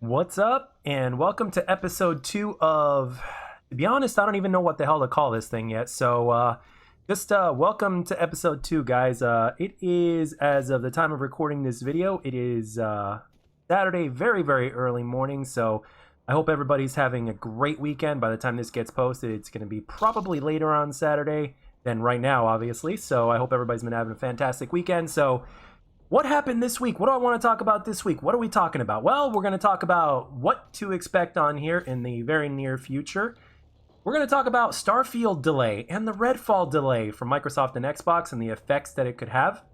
What's up, and welcome to episode 2 of, to be honest, I don't even know what the hell to call this thing yet, so just welcome to episode 2, guys. It is, as of the time of recording this video, it is Saturday, very, very early morning, so I hope everybody's having a great weekend. By the time this gets posted, it's going to be probably later on Saturday than right now, obviously, so I hope everybody's been having a fantastic weekend. So what happened this week? What do I want to talk about this week? What are we talking about? Well, we're going to talk about what to expect on here in the very near future. We're going to talk about Starfield delay and the Redfall delay from Microsoft and Xbox and the effects that it could have.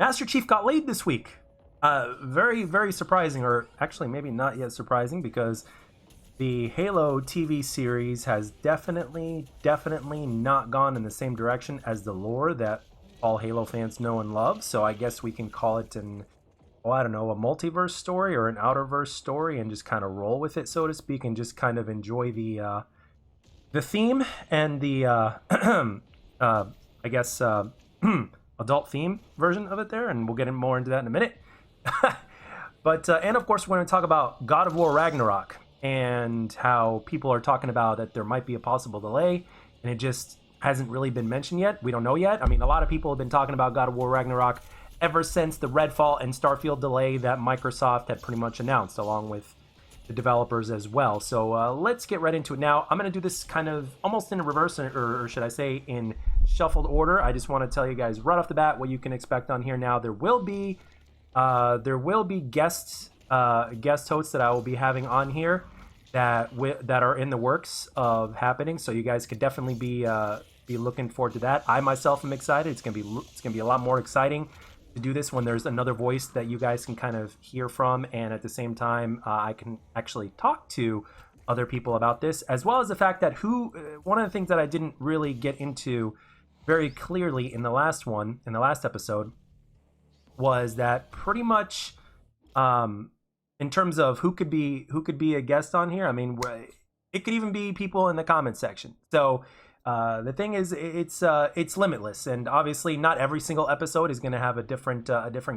Master Chief got laid this week. Very, very surprising, or actually maybe not yet surprising, because the Halo TV series has definitely not gone in the same direction as the lore that all Halo fans know and love. So I guess we can call it I don't know, a multiverse story or an outerverse story, and just kind of roll with it, so to speak, and just kind of enjoy the theme and the I guess adult theme version of it there, and we'll get more into that in a minute. But and of course we're going to talk about God of War Ragnarok and how people are talking about that there might be a possible delay, and it just hasn't really been mentioned yet. We don't know yet. I mean, a lot of people have been talking about God of War Ragnarok ever since the Redfall and Starfield delay that Microsoft had pretty much announced, along with the developers as well. So let's get right into it now. I'm going to do this kind of almost in reverse, or should I say in shuffled order. I just want to tell you guys right off the bat what you can expect on here now. There will be guest hosts that I will be having on here that are in the works of happening. So you guys could definitely be looking forward to that. I myself am excited. It's gonna be a lot more exciting to do this when there's another voice that you guys can kind of hear from, and at the same time I can actually talk to other people about this, as well as the fact that one of the things that I didn't really get into very clearly in the last episode was that pretty much in terms of who could be a guest on here. I mean, it could even be people in the comment section. So the thing is, it's limitless, and obviously not every single episode is going to have a different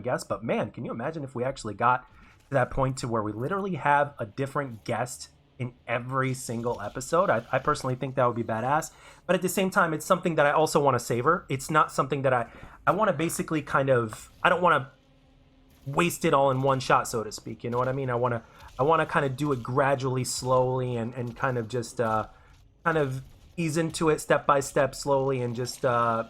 guest. But man, can you imagine if we actually got to that point to where we literally have a different guest in every single episode? I personally think that would be badass. But at the same time, it's something that I also want to savor. It's not something that I want to basically I don't want to waste it all in one shot, so to speak. You know what I mean? I want to kind of do it gradually, slowly, and kind of just kind of ease into it step by step, slowly, and just kind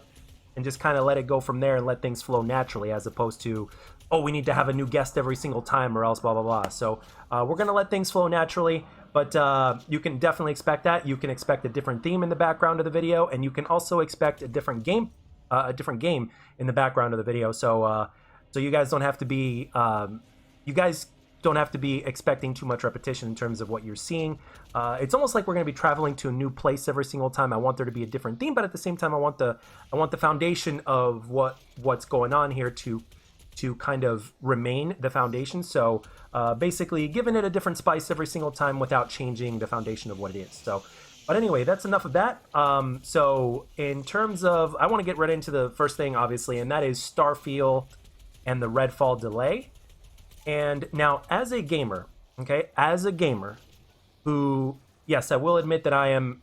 of let it go from there and let things flow naturally, as opposed to, oh, we need to have a new guest every single time or else blah blah blah. So we're gonna let things flow naturally, but you can definitely expect that. You can expect a different theme in the background of the video, and you can also expect a different game in the background of the video. So you guys don't have to be expecting too much repetition in terms of what you're seeing. It's almost like we're going to be traveling to a new place every single time. I want there to be a different theme, but at the same time, I want the foundation of what's going on here to kind of remain the foundation. So basically, giving it a different spice every single time without changing the foundation of what it is. So, but anyway, that's enough of that. So in terms of, I want to get right into the first thing, obviously, and that is Starfield and the Redfall delay. And now, as a gamer who, yes, I will admit that I am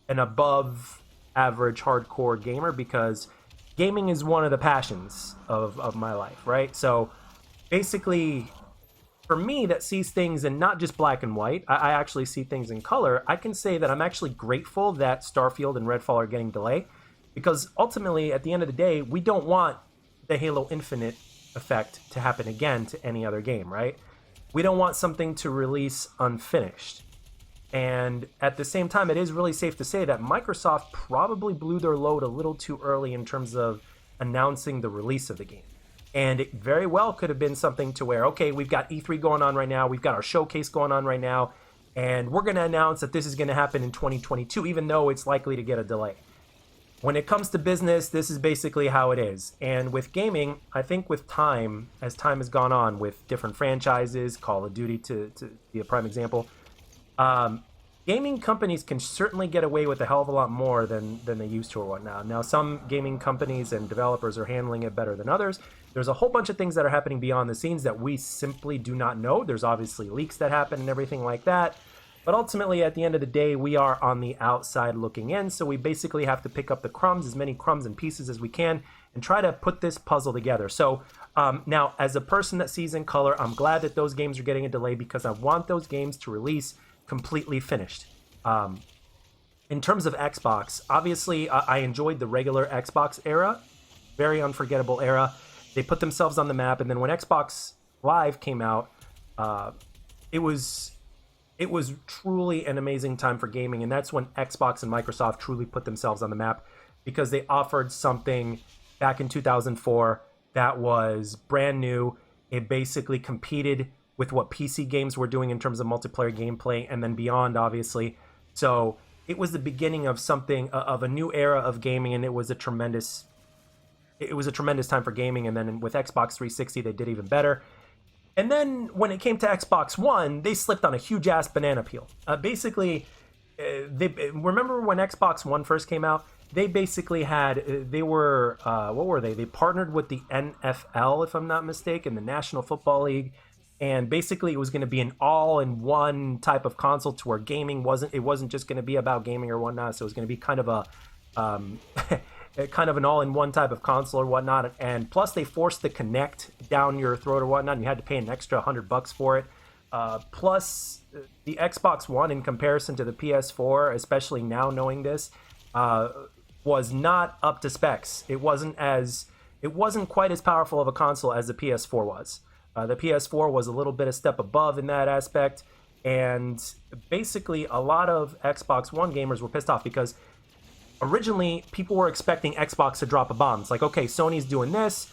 an above average hardcore gamer, because gaming is one of the passions of my life, right? So basically, for me, that sees things in not just black and white, I actually see things in color. I can say that I'm actually grateful that Starfield and Redfall are getting delayed, because ultimately, at the end of the day, we don't want the Halo Infinite effect to happen again to any other game, right? We don't want something to release unfinished. And at the same time, it is really safe to say that Microsoft probably blew their load a little too early in terms of announcing the release of the game. And it very well could have been something to where, okay, we've got E3 going on right now, we've got our showcase going on right now, and we're going to announce that this is going to happen in 2022, even though it's likely to get a delay. When it comes to business, this is basically how it is. And with gaming, I think with time, as time has gone on with different franchises, Call of Duty to be a prime example, gaming companies can certainly get away with a hell of a lot more than they used to or whatnot. Now, some gaming companies and developers are handling it better than others. there's a whole bunch of things that are happening behind the scenes that we simply do not know. There's obviously leaks that happen and everything like that. But ultimately, at the end of the day, we are on the outside looking in. So we basically have to pick up the crumbs, as many crumbs and pieces as we can, and try to put this puzzle together. So now, as a person that sees in color, I'm glad that those games are getting a delay because I want those games to release completely finished. In terms of Xbox, obviously, I enjoyed the regular Xbox era. Very unforgettable era. They put themselves on the map, and then when Xbox Live came out, it was truly an amazing time for gaming, and that's when Xbox and Microsoft truly put themselves on the map because they offered something back in 2004 that was brand new. It basically competed with what PC games were doing in terms of multiplayer gameplay and then beyond, obviously. So it was the beginning of something, of a new era of gaming, and it was a tremendous time for gaming. And then with Xbox 360, they did even better. And then when it came to Xbox One, they slipped on a huge ass banana peel. Basically, remember when Xbox One first came out? They basically what were they? They partnered with the NFL, if I'm not mistaken, the National Football League. And basically, it was going to be an all-in-one type of console to where gaming wasn't just going to be about gaming or whatnot. So it was going to be kind of a kind of an all-in-one type of console or whatnot. And plus, they forced the Kinect down your throat or whatnot, and you had to pay an extra $100 for it. Plus, the Xbox One, in comparison to the PS4, especially now knowing this, was not up to specs. It wasn't quite as powerful of a console as the PS4 was. The PS4 was a little bit a step above in that aspect, and basically a lot of Xbox One gamers were pissed off because originally people were expecting Xbox to drop a bomb. It's like, okay, Sony's doing this,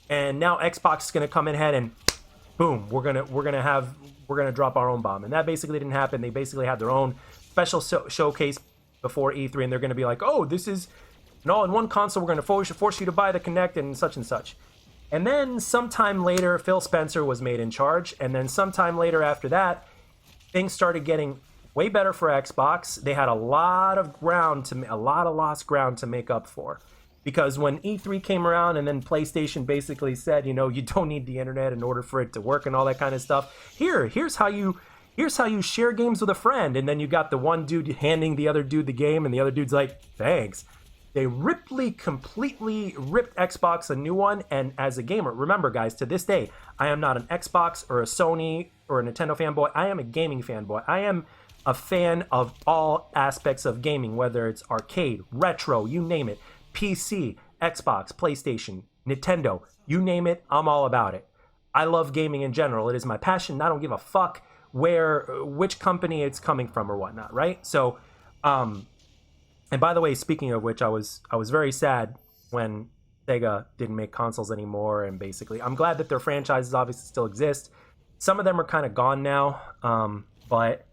and now Xbox is going to come in ahead and boom, we're gonna drop our own bomb, and that basically didn't happen. They basically had their own special showcase before E3, and they're going to be like, oh, this is an all-in-one console. We're going to force you to buy the Kinect and such and such. And then sometime later, Phil Spencer was made in charge. And then sometime later after that, things started getting way better for Xbox. They had a lot of lost ground to make up for. Because when E3 came around and then PlayStation basically said, you don't need the internet in order for it to work and all that kind of stuff. Here's how you share games with a friend. And then you got the one dude handing the other dude the game, and the other dude's like, thanks. They completely ripped Xbox a new one, and as a gamer, remember guys, to this day, I am not an Xbox or a Sony or a Nintendo fanboy. I am a gaming fanboy. I am a fan of all aspects of gaming, whether it's arcade, retro, you name it, PC, Xbox, PlayStation, Nintendo, you name it, I'm all about it. I love gaming in general. It is my passion. I don't give a fuck which company it's coming from or whatnot, right? So, and by the way, speaking of which, I was very sad when Sega didn't make consoles anymore, and basically, I'm glad that their franchises obviously still exist. Some of them are kind of gone now, but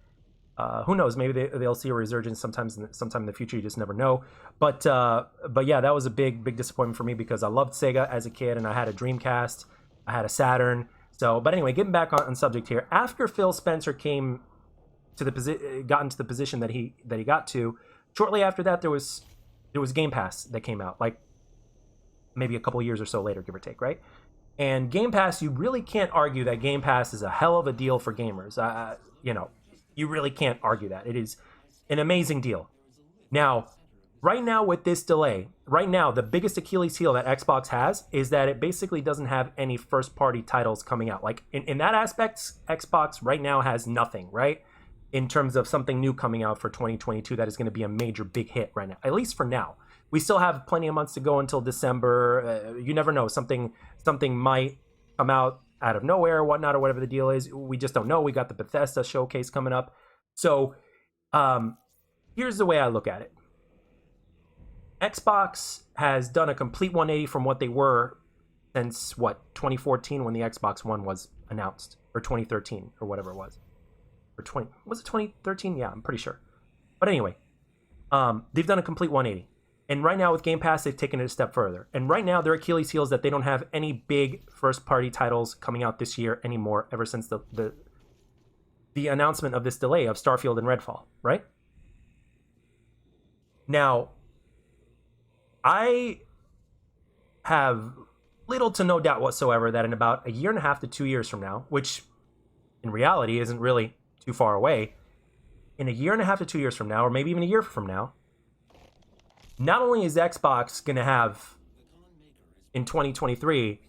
who knows? Maybe they'll see a resurgence sometime in the future. You just never know. But yeah, that was a big disappointment for me because I loved Sega as a kid, and I had a Dreamcast, I had a Saturn. So, but anyway, getting back on subject here. After Phil Spencer got into the position that he got to. Shortly after that, there was Game Pass that came out, like maybe a couple years or so later, give or take, right? And Game Pass, you really can't argue that Game Pass is a hell of a deal for gamers. You really can't argue that. It is an amazing deal. Now, right now with this delay, the biggest Achilles heel that Xbox has is that it basically doesn't have any first-party titles coming out. Like, in that aspect, Xbox right now has nothing, right? In terms of something new coming out for 2022 that is going to be a major big hit right now, at least for now. We still have plenty of months to go until December. You never know. Something might come out of nowhere or whatnot, or whatever the deal is. We just don't know. We got the Bethesda showcase coming up. So here's the way I look at it. Xbox has done a complete 180 from what they were since, 2014 when the Xbox One was announced, or 2013, or whatever it was. Was it 2013? Yeah, I'm pretty sure. But anyway, they've done a complete 180. And right now with Game Pass, they've taken it a step further. And right now, their Achilles heel is that they don't have any big first-party titles coming out this year anymore, ever since the announcement of this delay of Starfield and Redfall, right? Now, I have little to no doubt whatsoever that in about a year and a half to 2 years from now, which in reality isn't really too far away, in a year and a half to 2 years from now, or maybe even a year from now, not only is Xbox going to have in 2023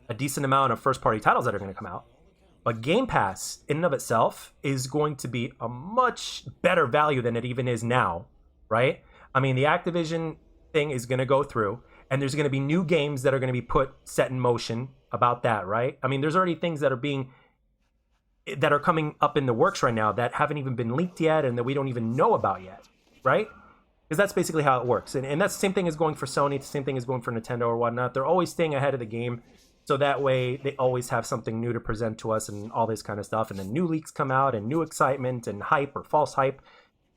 a decent amount of first party titles that are going to come out, but Game Pass in and of itself is going to be a much better value than it even is now, right? I mean, the Activision thing is going to go through, and there's going to be new games that are going to be set in motion about that, right? I mean, there's already things that are coming up in the works right now that haven't even been leaked yet and that we don't even know about yet, right? Because that's basically how it works. And that's the same thing as going for Sony, the same thing as going for Nintendo or whatnot. They're always staying ahead of the game, so that way they always have something new to present to us and all this kind of stuff. And then new leaks come out and new excitement and hype or false hype,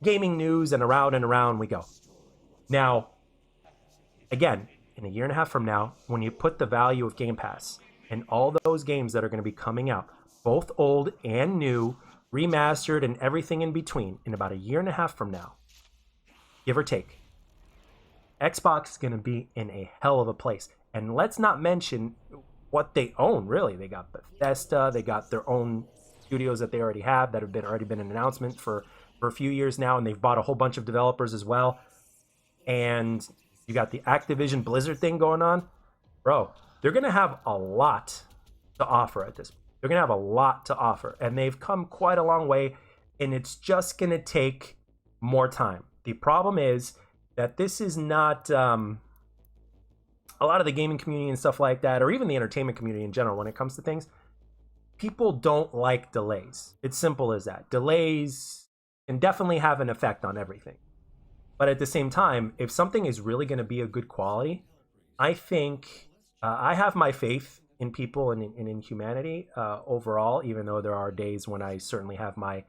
gaming news, and around we go. Now, again, in a year and a half from now, when you put the value of Game Pass and all those games that are going to be coming out, both old and new, remastered and everything in between, in about a year and a half from now, give or take, Xbox is going to be in a hell of a place. And let's not mention what they own, really. They got Bethesda, they got their own studios that they already have that have already been an announcement for a few years now, and they've bought a whole bunch of developers as well. And you got the Activision Blizzard thing going on. Bro, they're going to have a lot to offer at this point. They're going to have a lot to offer, and they've come quite a long way, and it's just going to take more time. The problem is that this is not a lot of the gaming community and stuff like that, or even the entertainment community in general, when it comes to things, people don't like delays. It's simple as that. Delays can definitely have an effect on everything. But at the same time, if something is really going to be a good quality, I think I have my faith in people and in humanity overall, even though there are days when I certainly have my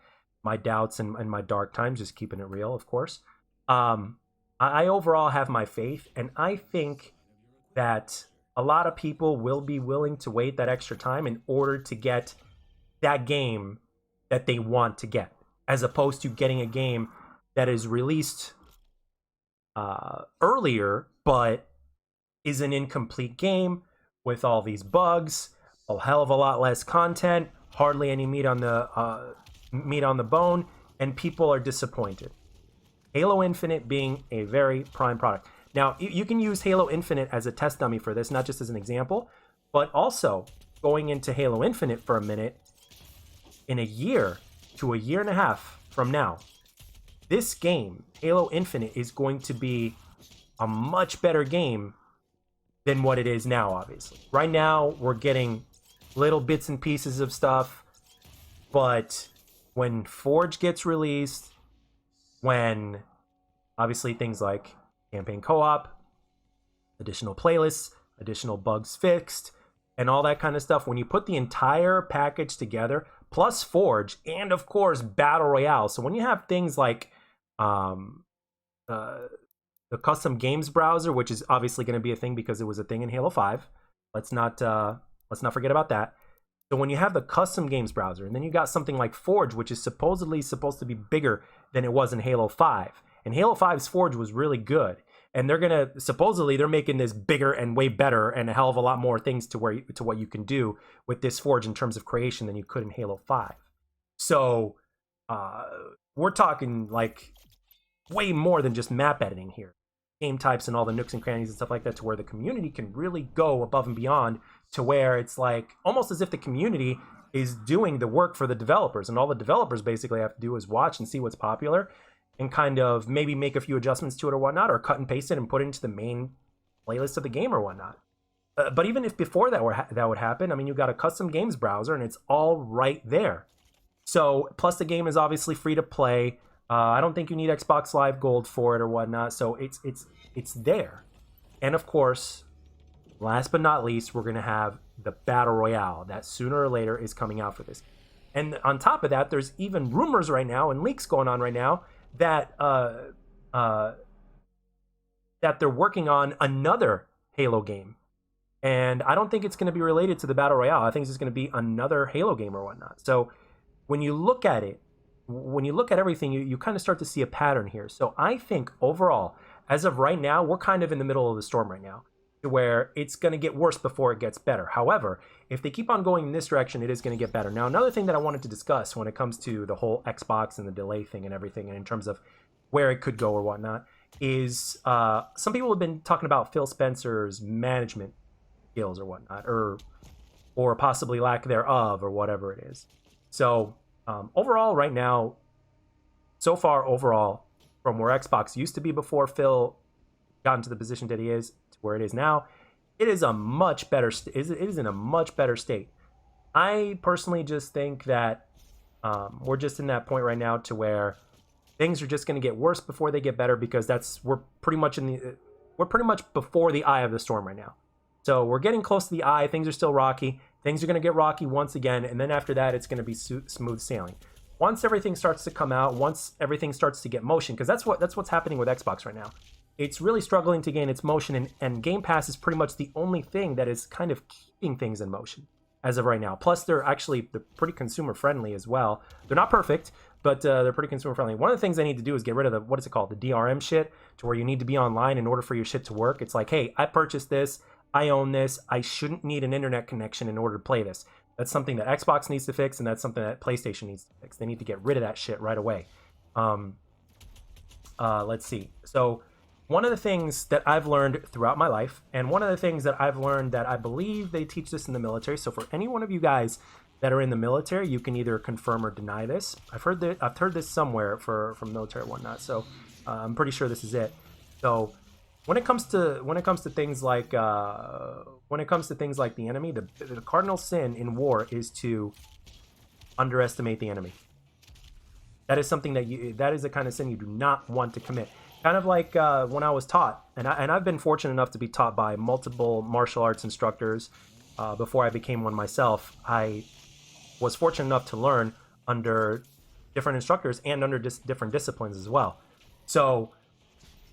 doubts and my dark times, just keeping it real, of course. I overall have my faith, and I think that a lot of people will be willing to wait that extra time in order to get that game that they want to get, as opposed to getting a game that is released earlier but is an incomplete game with all these bugs, a hell of a lot less content, hardly any meat on the bone, and people are disappointed. Halo Infinite being a very prime product. Now, you can use Halo Infinite as a test dummy for this, not just as an example, but also going into Halo Infinite for a minute, in a year to a year and a half from now, this game, Halo Infinite, is going to be a much better game than what it is now, obviously. Right now, we're getting little bits and pieces of stuff, but when Forge gets released, when obviously things like campaign co-op, additional playlists, additional bugs fixed, and all that kind of stuff, when you put the entire package together, plus Forge, and of course Battle Royale. So when you have things like the custom games browser, which is obviously going to be a thing because it was a thing in Halo 5. Let's not forget about that. So when you have the custom games browser, and then you got something like Forge, which is supposedly supposed to be bigger than it was in Halo 5. And Halo 5's Forge was really good. And they're making this bigger and way better and a hell of a lot more things to what you can do with this Forge in terms of creation than you could in Halo 5. So we're talking like way more than just map editing here. Game types and all the nooks and crannies and stuff like that, to where the community can really go above and beyond, to where it's like almost as if the community is doing the work for the developers, and all the developers basically have to do is watch and see what's popular and kind of maybe make a few adjustments to it or whatnot, or cut and paste it and put it into the main playlist of the game or whatnot. But even if before that would happen, I mean, you've got a custom games browser and it's all right there. So plus the game is obviously free to play. I don't think you need Xbox Live Gold for it or whatnot. So it's there. And of course, last but not least, we're going to have the Battle Royale that sooner or later is coming out for this. And on top of that, there's even rumors right now and leaks going on right now that they're working on another Halo game. And I don't think it's going to be related to the Battle Royale. I think it's just going to be another Halo game or whatnot. So when you look at it, when you look at everything, you kind of start to see a pattern here. So I think overall, as of right now, we're kind of in the middle of the storm right now. to where it's going to get worse before it gets better. However, if they keep on going in this direction, it is going to get better. Now, another thing that I wanted to discuss when it comes to the whole Xbox and the delay thing and everything, and in terms of where it could go or whatnot, is some people have been talking about Phil Spencer's management skills or whatnot, or possibly lack thereof, or whatever it is. So overall, right now, so far overall, from where Xbox used to be before Phil got into the position that he is to where it is now, it is a much better. It is in a much better state. I personally just think that we're just in that point right now to where things are just going to get worse before they get better, because we're pretty much before the eye of the storm right now. So we're getting close to the eye. Things are still rocky. Things are going to get rocky once again, and then after that, it's going to be smooth sailing. Once everything starts to come out, once everything starts to get motion, because that's what's happening with Xbox right now. It's really struggling to gain its motion, and Game Pass is pretty much the only thing that is kind of keeping things in motion as of right now. Plus, they're pretty consumer friendly as well. They're not perfect, but they're pretty consumer friendly. One of the things they need to do is get rid of the DRM shit, to where you need to be online in order for your shit to work. It's like, hey, I purchased this, I own this, I shouldn't need an internet connection in order to play this. That's something that Xbox needs to fix, and that's something that PlayStation needs to fix. They need to get rid of that shit right away. Let's see. So one of the things that I've learned throughout my life, and one of the things that I've learned that I believe they teach this in the military. So for any one of you guys that are in the military, you can either confirm or deny this. I've heard this somewhere from military and whatnot. So I'm pretty sure this is it. So when it comes to things like the enemy, the cardinal sin in war is to underestimate the enemy. That is something that is the kind of sin you do not want to commit. Kind of like when I was taught, and I've been fortunate enough to be taught by multiple martial arts instructors before I became one myself. I was fortunate enough to learn under different instructors and under different disciplines as well. So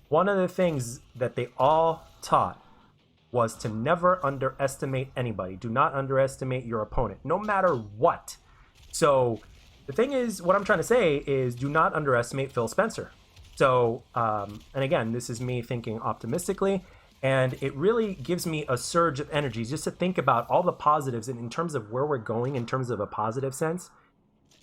one of the things that they all taught was to never underestimate anybody. Do not underestimate your opponent, no matter what. So the thing is, what I'm trying to say is, do not underestimate Phil Spencer. So, and again, this is me thinking optimistically, and it really gives me a surge of energy just to think about all the positives in terms of where we're going in terms of a positive sense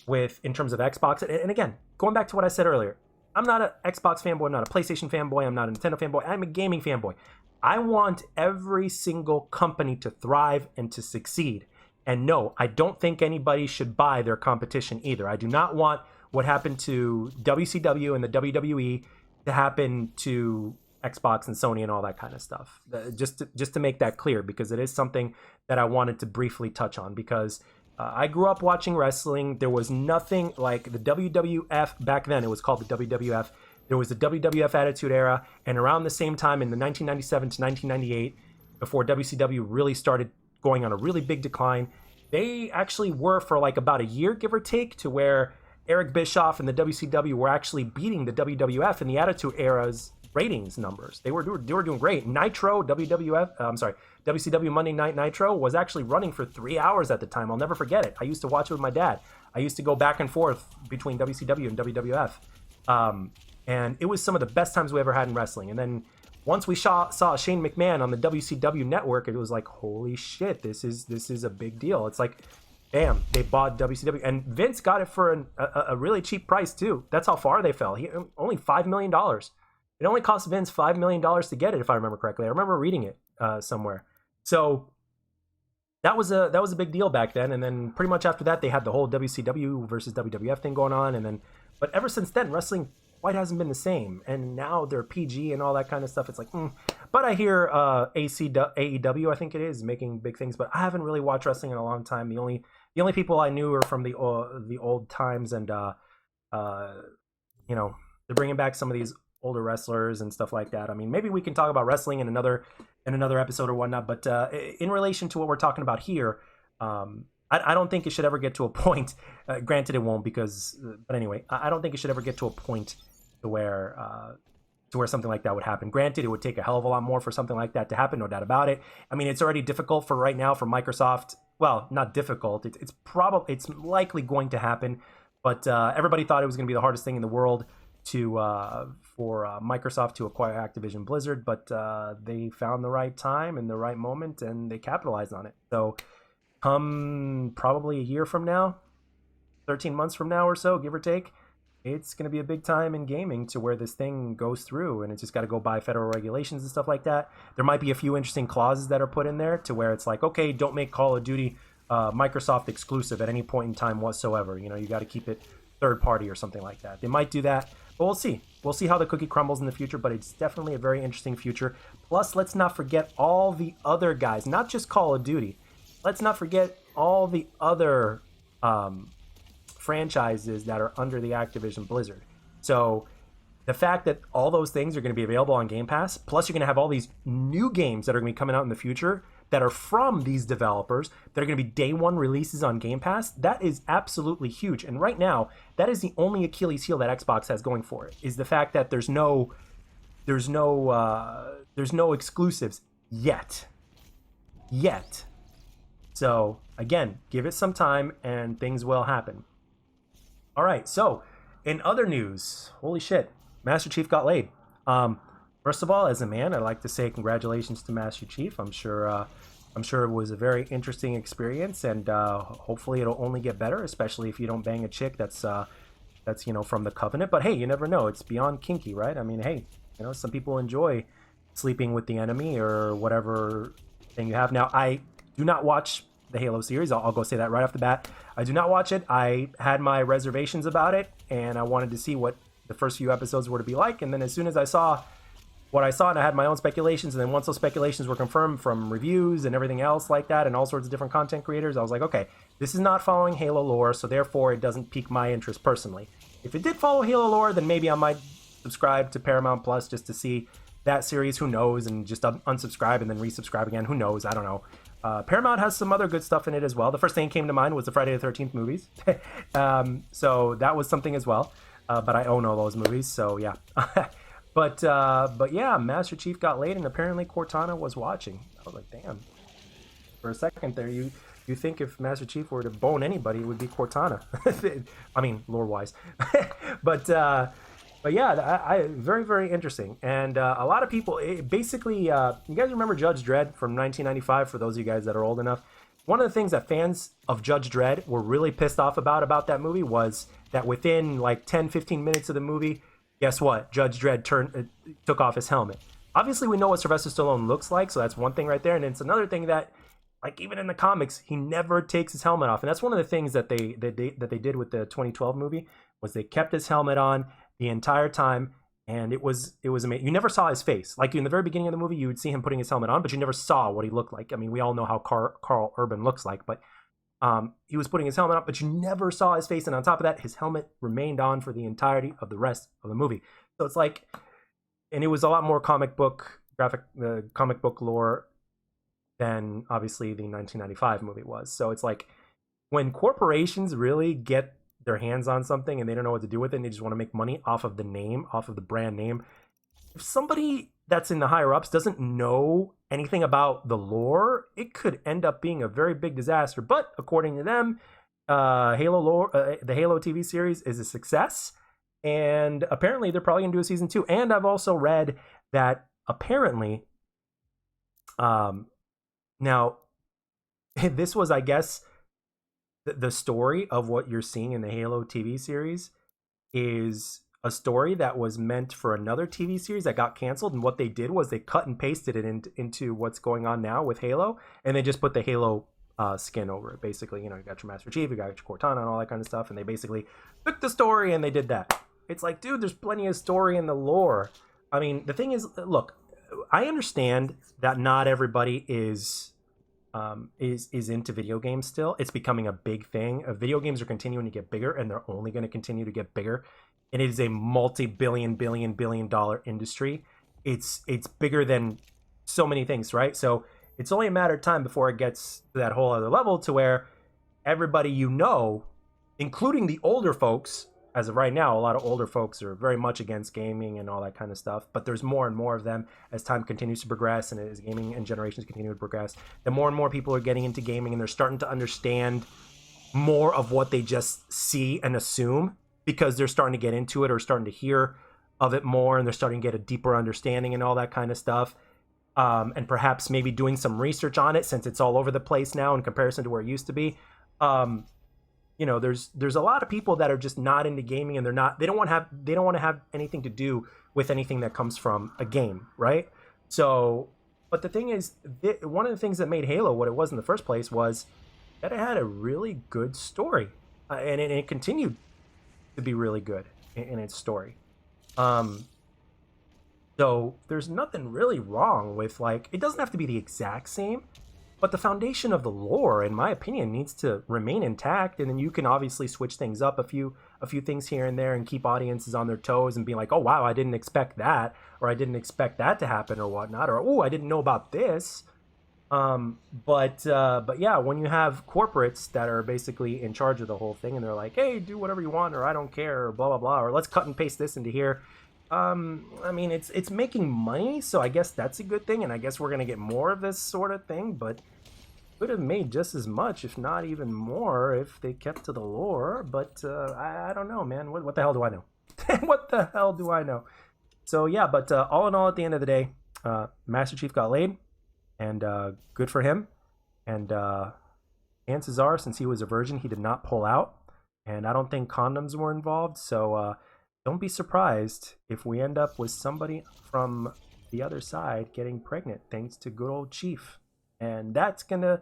in terms of Xbox. And again, going back to what I said earlier, I'm not an Xbox fanboy, I'm not a PlayStation fanboy, I'm not a Nintendo fanboy, I'm a gaming fanboy. I want every single company to thrive and to succeed. And no, I don't think anybody should buy their competition either. I do not want what happened to WCW and the WWE to happen to Xbox and Sony and all that kind of stuff. Just to make that clear, because it is something that I wanted to briefly touch on, because I grew up watching wrestling. There was nothing like the WWF back then. It was called the WWF. There was the WWF Attitude Era, and around the same time in the 1997 to 1998, before WCW really started going on a really big decline, they actually were for like about a year, give or take, to where Eric Bischoff and the WCW were actually beating the WWF in the Attitude Era's ratings numbers. They were doing great. WCW Monday Night Nitro was actually running for 3 hours at the time. I'll never forget it. I used to watch it with my dad. I used to go back and forth between WCW and WWF. And it was some of the best times we ever had in wrestling. And then once we saw Shane McMahon on the WCW network, it was like, holy shit, this is a big deal. It's like, damn, they bought WCW, and Vince got it for a really cheap price too. That's how far they fell. Only $5 million. It only cost Vince $5 million to get it, if I remember correctly. I remember reading it somewhere. So that was a big deal back then. And then pretty much after that, they had the whole WCW versus WWF thing going on. But ever since then, wrestling quite hasn't been the same. And now they're PG and all that kind of stuff. It's like, But I hear AEW, I think it is, making big things. But I haven't really watched wrestling in a long time. The only people I knew are from the old times, and they're bringing back some of these older wrestlers and stuff like that. I mean, maybe we can talk about wrestling in another episode or whatnot. But in relation to what we're talking about here, I don't think it should ever get to a point. Granted, it won't, but anyway, I don't think it should ever get to a point to where something like that would happen. Granted, it would take a hell of a lot more for something like that to happen, no doubt about it. I mean, it's already difficult for right now for Microsoft. Well, not difficult. It's likely going to happen, but everybody thought it was going to be the hardest thing in the world for Microsoft to acquire Activision Blizzard, but they found the right time and the right moment, and they capitalized on it. So, come probably a year from now, 13 months from now or so, give or take, it's going to be a big time in gaming to where this thing goes through, and it's just got to go by federal regulations and stuff like that. There might be a few interesting clauses that are put in there to where it's like, okay, don't make Call of Duty Microsoft exclusive at any point in time whatsoever. You know, you got to keep it third party or something like that. They might do that, but we'll see. We'll see how the cookie crumbles in the future, but it's definitely a very interesting future. Plus, let's not forget all the other guys, not just Call of Duty. Let's not forget all the other franchises that are under the Activision Blizzard. So the fact that all those things are going to be available on Game Pass, plus you're going to have all these new games that are going to be coming out in the future that are from these developers that are going to be day one releases on Game Pass, that is absolutely huge. And right now, that is the only Achilles heel that Xbox has going for it, is the fact that there's no exclusives yet. So again, give it some time and things will happen. All right, so in other news, holy shit, Master Chief got laid. First of all, as a man, I'd like to say congratulations to Master Chief. I'm sure it was a very interesting experience, and hopefully it'll only get better, especially if you don't bang a chick that's from the Covenant. But hey, you never know. It's beyond kinky, right? I mean, hey, some people enjoy sleeping with the enemy or whatever thing you have. Now, I do not watch the Halo series. I'll go say that right off the bat. I do not watch it. I had my reservations about it, and I wanted to see what the first few episodes were to be like. And then as soon as I saw what I saw, and I had my own speculations, and then once those speculations were confirmed from reviews and everything else like that, and all sorts of different content creators, I was like, okay, this is not following Halo lore, so therefore it doesn't pique my interest personally. If it did follow Halo lore, then maybe I might subscribe to Paramount Plus just to see that series, who knows, and just unsubscribe and then resubscribe again, who knows, I don't know. Paramount has some other good stuff in it as well. The first thing that came to mind was the Friday the 13th movies. So that was something as well. But I own all those movies, so yeah. But yeah, Master Chief got laid, and apparently Cortana was watching. I was like, damn. For a second there, you think if Master Chief were to bone anybody, it would be Cortana. I mean, lore-wise. But yeah, I very, very interesting. And a lot of people, basically, you guys remember Judge Dredd from 1995, for those of you guys that are old enough? One of the things that fans of Judge Dredd were really pissed off about that movie was that within like 10, 15 minutes of the movie, guess what? Judge Dredd took off his helmet. Obviously, we know what Sylvester Stallone looks like, so that's one thing right there. And it's another thing that, like, even in the comics, he never takes his helmet off. And that's one of the things that they did with the 2012 movie, was they kept his helmet on the entire time, and it was amazing. You never saw his face. Like, in the very beginning of the movie, you would see him putting his helmet on, but you never saw what he looked like. I mean, we all know how Carl Urban looks like, but he was putting his helmet on, but you never saw his face. And on top of that, his helmet remained on for the entirety of the rest of the movie. So it's like, and it was a lot more comic book lore than obviously the 1995 movie was. So it's like, when corporations really get their hands on something and they don't know what to do with it, and they just want to make money off of the name, off of the brand name, if somebody that's in the higher ups doesn't know anything about the lore, it could end up being a very big disaster. But according to them, Halo lore, the Halo TV series is a success, and apparently they're probably gonna do a season 2. And I've also read that apparently, now this was, I guess, the story of what you're seeing in the Halo TV series is a story that was meant for another TV series that got canceled, and what they did was they cut and pasted it into what's going on now with Halo, and they just put the Halo skin over it. Basically, you got your Master Chief, you got your Cortana, and all that kind of stuff, and they basically took the story and they did that. It's like, dude, there's plenty of story in the lore. I mean, the thing is, look, I understand that not everybody is into video games still. It's becoming a big thing. Video games are continuing to get bigger, and they're only going to continue to get bigger. And it is a billion dollar industry. It's bigger than so many things, right? So it's only a matter of time before it gets to that whole other level, to where everybody, including the older folks, as of right now, a lot of older folks are very much against gaming and all that kind of stuff. But there's more and more of them as time continues to progress, and as gaming and generations continue to progress. The more and more people are getting into gaming, and they're starting to understand more of what they just see and assume. because they're starting to get into it or starting to hear of it more, and they're starting to get a deeper understanding and all that kind of stuff. And perhaps maybe doing some research on it, since it's all over the place now in comparison to where it used to be. There's a lot of people that are just not into gaming, and they don't want to have anything to do with anything that comes from a game, right? So, but the thing is, one of the things that made Halo what it was in the first place was that it had a really good story, and it continued to be really good in its story. So there's nothing really wrong with, like, it doesn't have to be the exact same, but the foundation of the lore, in my opinion, needs to remain intact. And then you can obviously switch things up a few things here and there and keep audiences on their toes and be like, oh, wow, I didn't expect that, or I didn't expect that to happen or whatnot, or, oh, I didn't know about this. But yeah, when you have corporates that are basically in charge of the whole thing and they're like, hey, do whatever you want, or I don't care, or blah, blah, blah, or let's cut and paste this into here. I mean, it's making money, so I guess that's a good thing, and I guess we're gonna get more of this sort of thing, but could have made just as much, if not even more, if they kept to the lore. But I don't know, man. What the hell do I know? What the hell do I know? So yeah, but all in all, at the end of the day, Master Chief got laid, and good for him. And chances are, since he was a virgin, he did not pull out, and I don't think condoms were involved, so don't be surprised if we end up with somebody from the other side getting pregnant thanks to good old Chief. And that's going to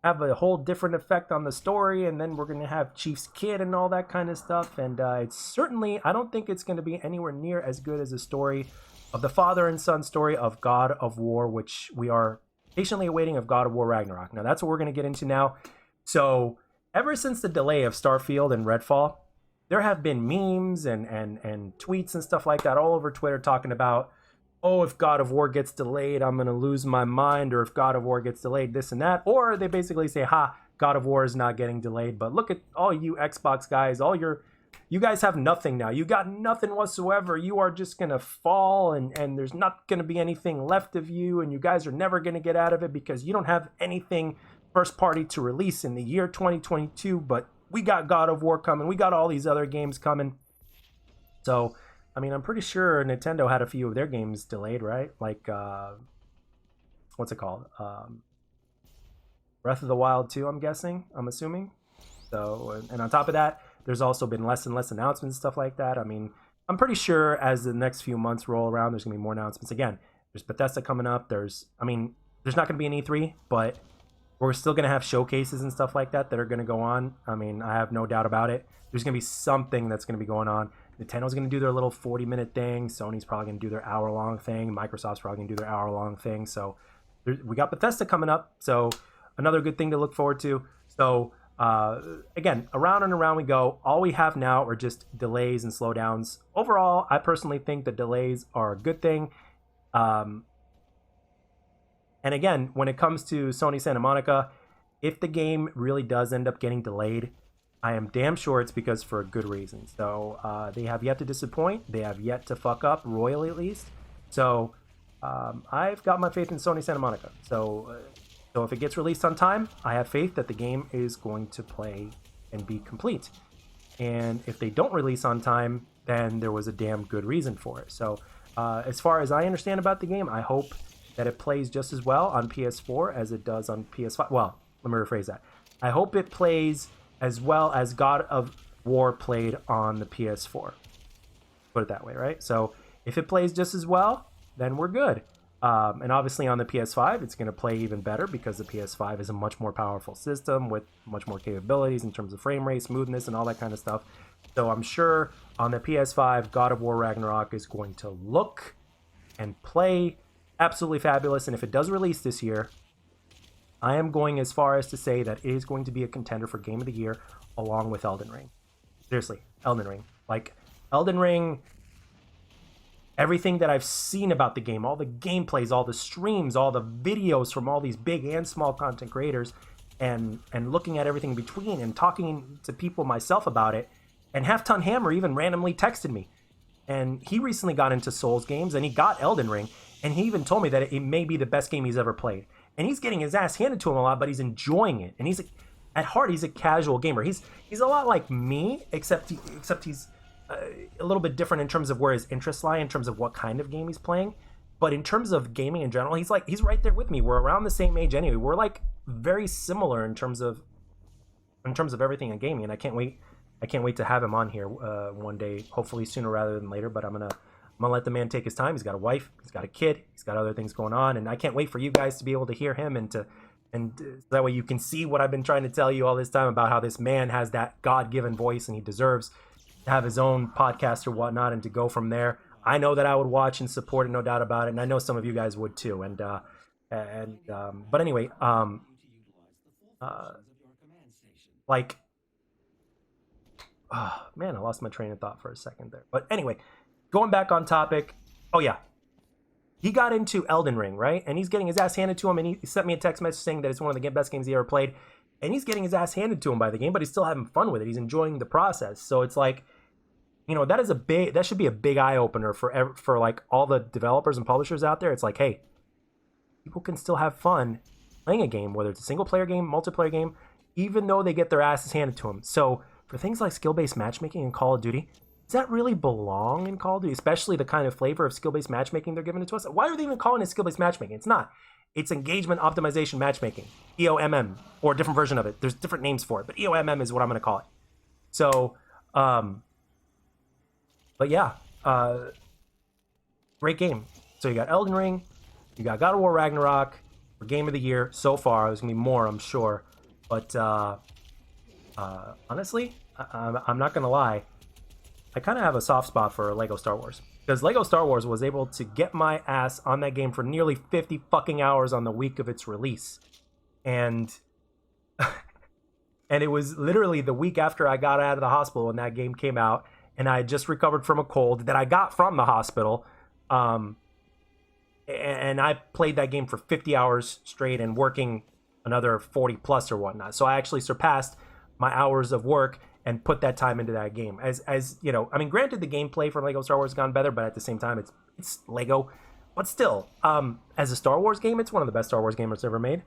have a whole different effect on the story, and then we're going to have Chief's kid and all that kind of stuff. And it's certainly, I don't think it's going to be anywhere near as good as the story of the father and son story of God of War, which we are patiently awaiting, of God of War Ragnarok. Now, that's what we're going to get into now. So, ever since the delay of Starfield and Redfall, there have been memes and tweets and stuff like that all over Twitter talking about, oh, if God of War gets delayed, I'm going to lose my mind, or if God of War gets delayed, this and that. Or they basically say, ha, God of War is not getting delayed, but look at all you Xbox guys, you guys have nothing now. You got nothing whatsoever. You are just going to fall, and there's not going to be anything left of you, and you guys are never going to get out of it because you don't have anything first party to release in the year 2022, but we got God of War coming. We got all these other games coming. So, I mean, I'm pretty sure Nintendo had a few of their games delayed, right? Like, what's it called? Breath of the Wild 2, I'm assuming. So, and on top of that, there's also been less and less announcements and stuff like that. I mean, I'm pretty sure as the next few months roll around, there's going to be more announcements. Again, there's Bethesda coming up. There's not going to be an E3, but we're still going to have showcases and stuff like that are going to go on. I mean, I have no doubt about it. There's going to be something that's going to be going on. Nintendo's going to do their little 40-minute thing. Sony's probably going to do their hour-long thing. Microsoft's probably going to do their hour-long thing. So we got Bethesda coming up. So another good thing to look forward to. So again, around and around we go. All we have now are just delays and slowdowns. Overall, I personally think the delays are a good thing. And again, when it comes to Sony Santa Monica, if the game really does end up getting delayed, I am damn sure it's because for a good reason. So they have yet to disappoint. They have yet to fuck up, royally at least. So I've got my faith in Sony Santa Monica. So if it gets released on time, I have faith that the game is going to play and be complete. And if they don't release on time, then there was a damn good reason for it. So as far as I understand about the game, I hope that it plays just as well on PS4 as it does on PS5. Well, let me rephrase that. I hope it plays as well as God of War played on the PS4. Put it that way, right? So if it plays just as well, then we're good. And obviously on the PS5, it's going to play even better because the PS5 is a much more powerful system with much more capabilities in terms of frame rate, smoothness, and all that kind of stuff. So I'm sure on the PS5, God of War Ragnarok is going to look and play absolutely fabulous. And if it does release this year, I am going as far as to say that it is going to be a contender for Game of the Year along with Elden Ring. Seriously, Elden Ring. Like, Elden Ring, everything that I've seen about the game, all the gameplays, all the streams, all the videos from all these big and small content creators, and looking at everything in between and talking to people myself about it, and Half Ton Hammer even randomly texted me. And he recently got into Souls games, and he got Elden Ring, and he even told me that it may be the best game he's ever played. And he's getting his ass handed to him a lot, but he's enjoying it. And he's like, at heart he's a casual gamer. He's a lot like me, except he's a little bit different in terms of where his interests lie, in terms of what kind of game he's playing. But in terms of gaming in general, he's right there with me. We're around the same age anyway. We're like very similar in terms of everything in gaming, and I can't wait to have him on here one day, hopefully sooner rather than later. But I'm gonna let the man take his time. He's got a wife, he's got a kid, he's got other things going on, and I can't wait for you guys to be able to hear him and that way you can see what I've been trying to tell you all this time about how this man has that God-given voice and he deserves to have his own podcast or whatnot and to go from there. I know that I would watch and support it, no doubt about it, and I know some of you guys would too. But anyway, like, oh man, I lost my train of thought for a second there. But anyway, going back on topic. Oh yeah, he got into Elden Ring, right? And he's getting his ass handed to him, and he sent me a text message saying that it's one of the best games he ever played. And he's getting his ass handed to him by the game, but he's still having fun with it. He's enjoying the process. So it's like, that should be a big eye opener for like all the developers and publishers out there. It's like, hey, people can still have fun playing a game, whether it's a single player game, multiplayer game, even though they get their asses handed to them. So for things like skill-based matchmaking in Call of Duty, does that really belong in Call of Duty, especially the kind of flavor of skill-based matchmaking they're giving it to us? Why are they even calling it skill-based matchmaking? It's not. It's engagement optimization matchmaking, EOMM, or a different version of it. There's different names for it, but EOMM is what I'm going to call it. So, but yeah, great game. So you got Elden Ring, you got God of War Ragnarok for Game of the Year so far. There's going to be more, I'm sure. But honestly, I'm not going to lie. I kind of have a soft spot for Lego Star Wars, because Lego Star Wars was able to get my ass on that game for nearly 50 fucking hours on the week of its release. And and it was literally the week after I got out of the hospital when that game came out, and I had just recovered from a cold that I got from the hospital. And I played that game for 50 hours straight and working another 40 plus or whatnot. So I actually surpassed my hours of work and put that time into that game. As you know, I mean, granted, the gameplay for Lego Star Wars has gone better, but at the same time, it's Lego. But still, as a Star Wars game, it's one of the best Star Wars games ever made.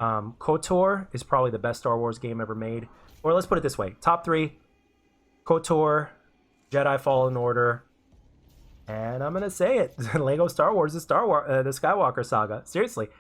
KOTOR is probably the best Star Wars game ever made. Or let's put it this way: top 3, KOTOR, Jedi Fallen Order, and I'm gonna say it: Lego Star Wars, the Skywalker Saga. Seriously.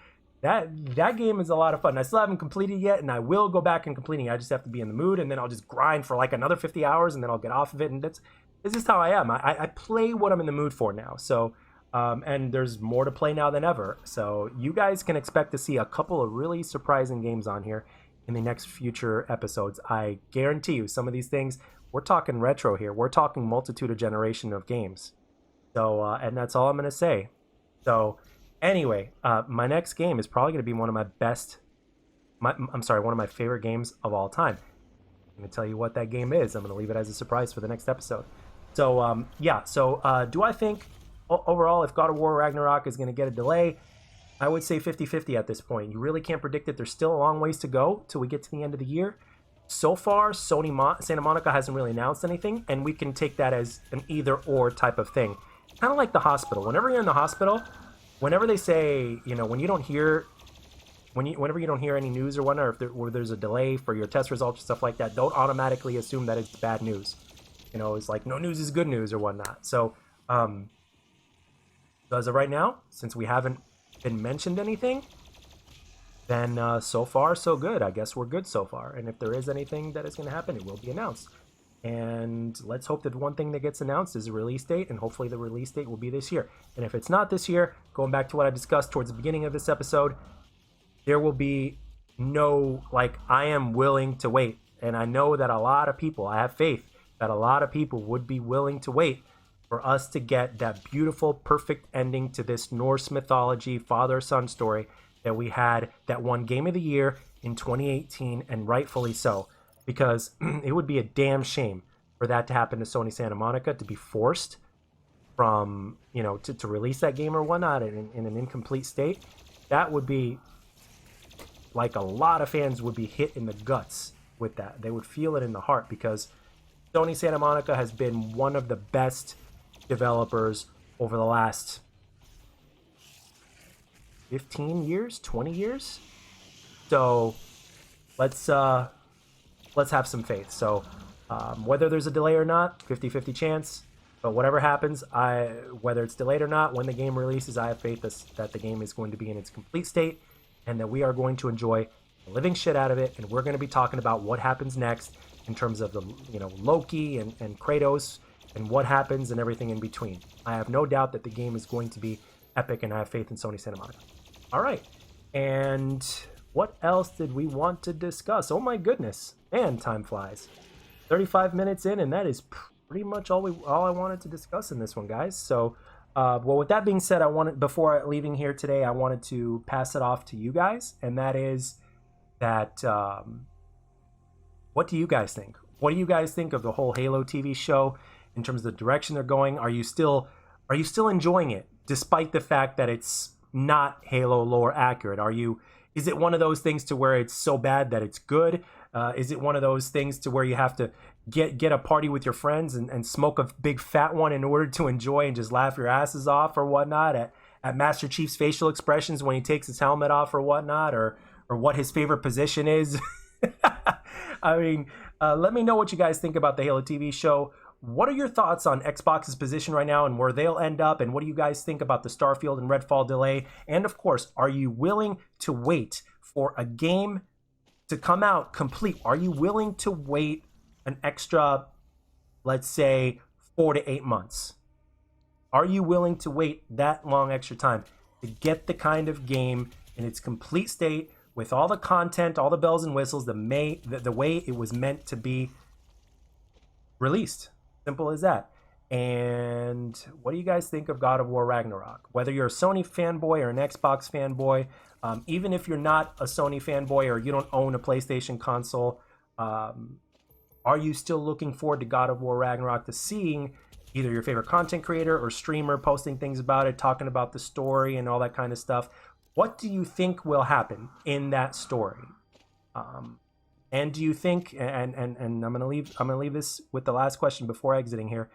That game is a lot of fun. I still haven't completed yet, and I will go back and completing it. I just have to be in the mood, and then I'll just grind for like another 50 hours, and then I'll get off of it. And this is how I am. I play what I'm in the mood for now. So, and there's more to play now than ever. So you guys can expect to see a couple of really surprising games on here in the next future episodes. I guarantee you some of these things, we're talking retro here. We're talking multitude of generation of games. So, and that's all I'm going to say. So, anyway, my next game is probably going to be one of one of my favorite games of all time. I'm going to tell you what that game is. I'm going to leave it as a surprise for the next episode. So, do I think overall if God of War Ragnarok is going to get a delay? I would say 50-50 at this point. You really can't predict it. There's still a long ways to go till we get to the end of the year. So far, Santa Monica hasn't really announced anything, and we can take that as an either-or type of thing. Kind of like the hospital. Whenever you're in the hospital, whenever they say, whenever you don't hear any news or whatnot, or there's a delay for your test results and stuff like that, don't automatically assume that it's bad news. It's like no news is good news or whatnot. So, as of right now, since we haven't been mentioned anything, then so far so good. I guess we're good so far. And if there is anything that is going to happen, it will be announced. And let's hope that one thing that gets announced is a release date, and hopefully the release date will be this year. And if it's not this year, going back to what I discussed towards the beginning of this episode, there will be no, I am willing to wait. And I know that I have faith that a lot of people would be willing to wait for us to get that beautiful, perfect ending to this Norse mythology father-son story that we had that won Game of the Year in 2018, and rightfully so. Because it would be a damn shame for that to happen to Sony Santa Monica, to be forced from, to release that game or whatnot in an incomplete state. That would be, a lot of fans would be hit in the guts with that. They would feel it in the heart, because Sony Santa Monica has been one of the best developers over the last 15 years, 20 years. So let's let's have some faith. So whether there's a delay or not, 50-50 chance. But whatever happens, whether it's delayed or not, when the game releases, I have faith that the game is going to be in its complete state and that we are going to enjoy the living shit out of it. And we're going to be talking about what happens next in terms of the Loki and Kratos and what happens and everything in between. I have no doubt that the game is going to be epic, and I have faith in Sony Santa Monica. All right. And what else did we want to discuss? Oh my goodness. Man, time flies. 35 minutes in, and that is pretty much all I wanted to discuss in this one, guys. So, well, with that being said, before leaving here today, I wanted to pass it off to you guys, and that is that what do you guys think? What do you guys think of the whole Halo TV show in terms of the direction they're going? Are you still enjoying it, despite the fact that it's not Halo lore accurate? Is it one of those things to where it's so bad that it's good? Is it one of those things to where you have to get a party with your friends and smoke a big fat one in order to enjoy and just laugh your asses off or whatnot at Master Chief's facial expressions when he takes his helmet off or whatnot, or what his favorite position is? I mean, let me know what you guys think about the Halo TV show. What are your thoughts on Xbox's position right now and where they'll end up? And what do you guys think about the Starfield and Redfall delay? And of course, are you willing to wait for a game to come out complete? Are you willing to wait an extra, let's say, 4 to 8 months? Are you willing to wait that long extra time to get the kind of game in its complete state with all the content, all the bells and whistles, the way it was meant to be released? Simple as that. And what do you guys think of God of War Ragnarok? Whether you're a Sony fanboy or an Xbox fanboy, even if you're not a Sony fanboy or you don't own a PlayStation console, are you still looking forward to God of War Ragnarok, to seeing either your favorite content creator or streamer posting things about it, talking about the story and all that kind of stuff? What do you think will happen in that story? And do you think, and I'm gonna leave this with the last question before exiting here.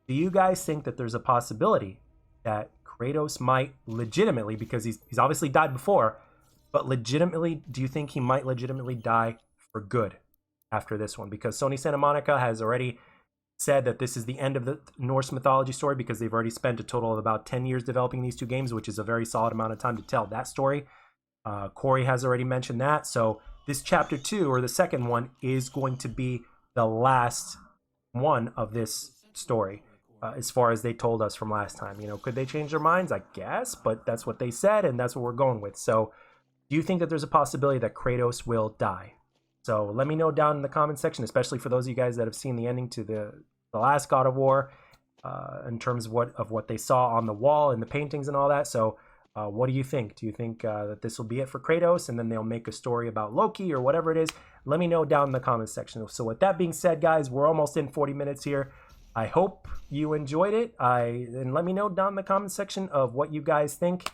Do you guys think that there's a possibility that Kratos might legitimately, because he's obviously died before, but legitimately, do you think he might legitimately die for good after this one? Because Sony Santa Monica has already said that this is the end of the Norse mythology story, because they've already spent a total of about 10 years developing these two games, which is a very solid amount of time to tell that story. Corey has already mentioned that. So this chapter 2, or the second one, is going to be the last one of this story, as far as they told us from last time. Could they change their minds? I guess, but that's what they said, and that's what we're going with. So do you think that there's a possibility that Kratos will die? So let me know down in the comment section, especially for those of you guys that have seen the ending to the last God of War, in terms of what they saw on the wall and the paintings and all that. So what do you think? Do you think that this will be it for Kratos, and then they'll make a story about Loki or whatever it is? Let me know down in the comment section. So with that being said, guys, we're almost in 40 minutes here. I hope you enjoyed it. And let me know down in the comment section of what you guys think,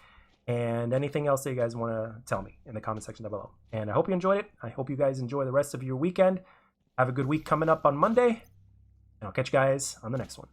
and anything else that you guys want to tell me in the comment section down below. And I hope you enjoyed it. I hope you guys enjoy the rest of your weekend. Have a good week coming up on Monday, and I'll catch you guys on the next one.